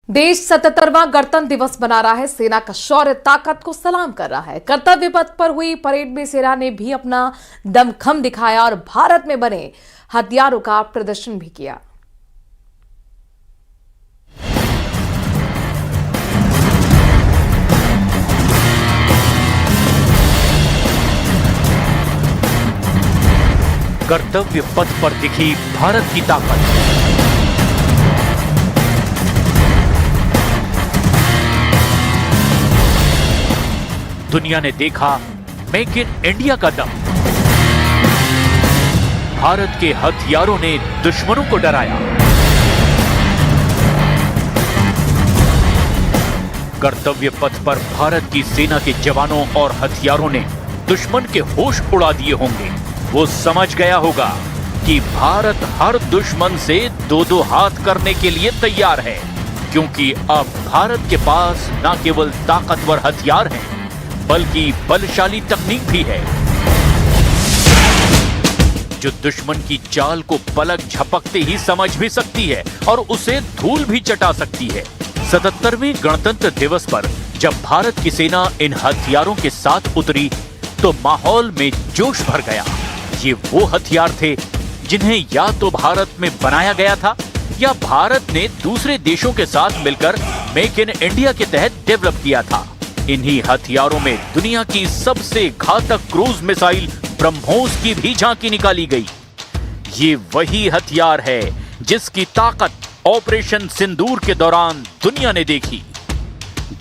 देश 77वां गणतंत्र दिवस मना रहा है। सेना का शौर्य ताकत को सलाम कर रहा है। कर्तव्य पथ पर हुई परेड में सेना ने भी अपना दमखम दिखाया और भारत में बने हथियारों का प्रदर्शन भी किया। कर्तव्य पथ पर दिखी भारत की ताकत। दुनिया ने देखा मेक इन इंडिया का दम। भारत के हथियारों ने दुश्मनों को डराया। कर्तव्य पथ पर भारत की सेना के जवानों और हथियारों ने दुश्मन के होश उड़ा दिए होंगे। वो समझ गया होगा कि भारत हर दुश्मन से दो दो हाथ करने के लिए तैयार है, क्योंकि अब भारत के पास न केवल ताकतवर हथियार हैं, बल्कि बलशाली तकनीक भी है, जो दुश्मन की चाल को पलक झपकते ही समझ भी सकती है और उसे धूल भी चटा सकती है। 77वें गणतंत्र दिवस पर जब भारत की सेना इन हथियारों के साथ उतरी तो माहौल में जोश भर गया। ये वो हथियार थे जिन्हें या तो भारत में बनाया गया था या भारत ने दूसरे देशों के साथ मिलकर मेक इन इंडिया के तहत डेवलप किया था। इन्हीं हथियारों में दुनिया की सबसे घातक क्रूज मिसाइल ब्रह्मोस की भी झांकी निकाली गई। ये वही हथियार है जिसकी ताकत ऑपरेशन सिंदूर के दौरान दुनिया ने देखी।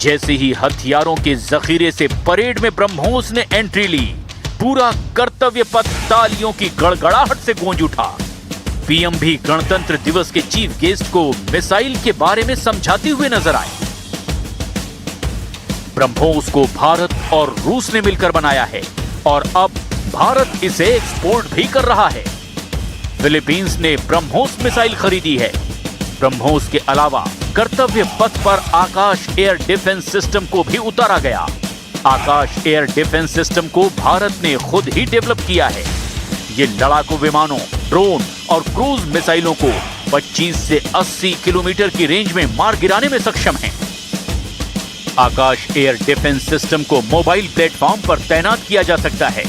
जैसे ही हथियारों के जखीरे से परेड में ब्रह्मोस ने एंट्री ली, पूरा कर्तव्य पथ तालियों की गड़गड़ाहट से गूंज उठा। पीएम भी गणतंत्र दिवस के चीफ गेस्ट को मिसाइल के बारे में समझाते हुए नजर आए। ब्रह्मोस को भारत और रूस ने मिलकर बनाया है और अब भारत इसे एक्सपोर्ट भी कर रहा है। फिलीपींस ने ब्रह्मोस मिसाइल खरीदी है। ब्रह्मोस के अलावा कर्तव्य पथ पर आकाश एयर डिफेंस सिस्टम को भी उतारा गया। आकाश एयर डिफेंस सिस्टम को भारत ने खुद ही डेवलप किया है। ये लड़ाकू विमानों, ड्रोन और क्रूज मिसाइलों को 25 से 80 किलोमीटर की रेंज में मार गिराने में सक्षम है। आकाश एयर डिफेंस सिस्टम को मोबाइल प्लेटफॉर्म पर तैनात किया जा सकता है,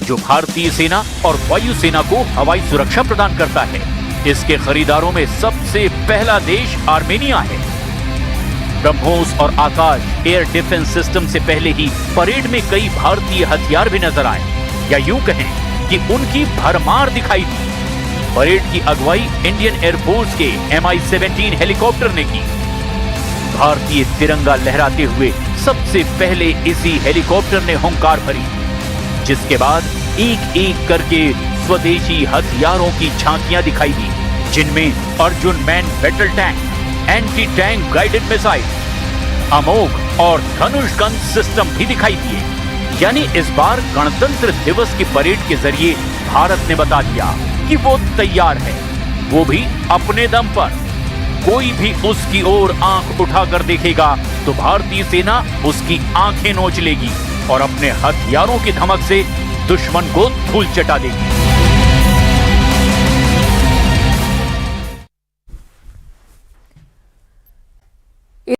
जो भारतीय सेना और वायुसेना को हवाई सुरक्षा प्रदान करता है। इसके खरीदारों में सबसे पहला देश आर्मेनिया है। ब्रह्मोस और आकाश एयर डिफेंस सिस्टम से पहले ही परेड में कई भारतीय हथियार भी नजर आए, या यूं कहें कि उनकी भरमार दिखाई दी। परेड की अगुवाई इंडियन एयरफोर्स के Mi-17 हेलीकॉप्टर ने की। भारतीय तिरंगा लहराते हुए सबसे पहले इसी हेलीकॉप्टर ने हुंकार भरी, जिसके बाद एक एक करके स्वदेशी हथियारों की झांकियां दिखाई दी, जिनमें Arjun main battle tank, anti tank guided missile, Amogh और धनुष गन सिस्टम भी दिखाई दिए। यानी इस बार गणतंत्र दिवस की परेड के जरिए भारत ने बता दिया कि वो तैयार है, वो भी अपने दम पर। कोई भी उसकी ओर आंख उठाकर देखेगा तो भारतीय सेना उसकी आंखें नोच लेगी और अपने हथियारों की धमक से दुश्मन को धूल चटा देगी।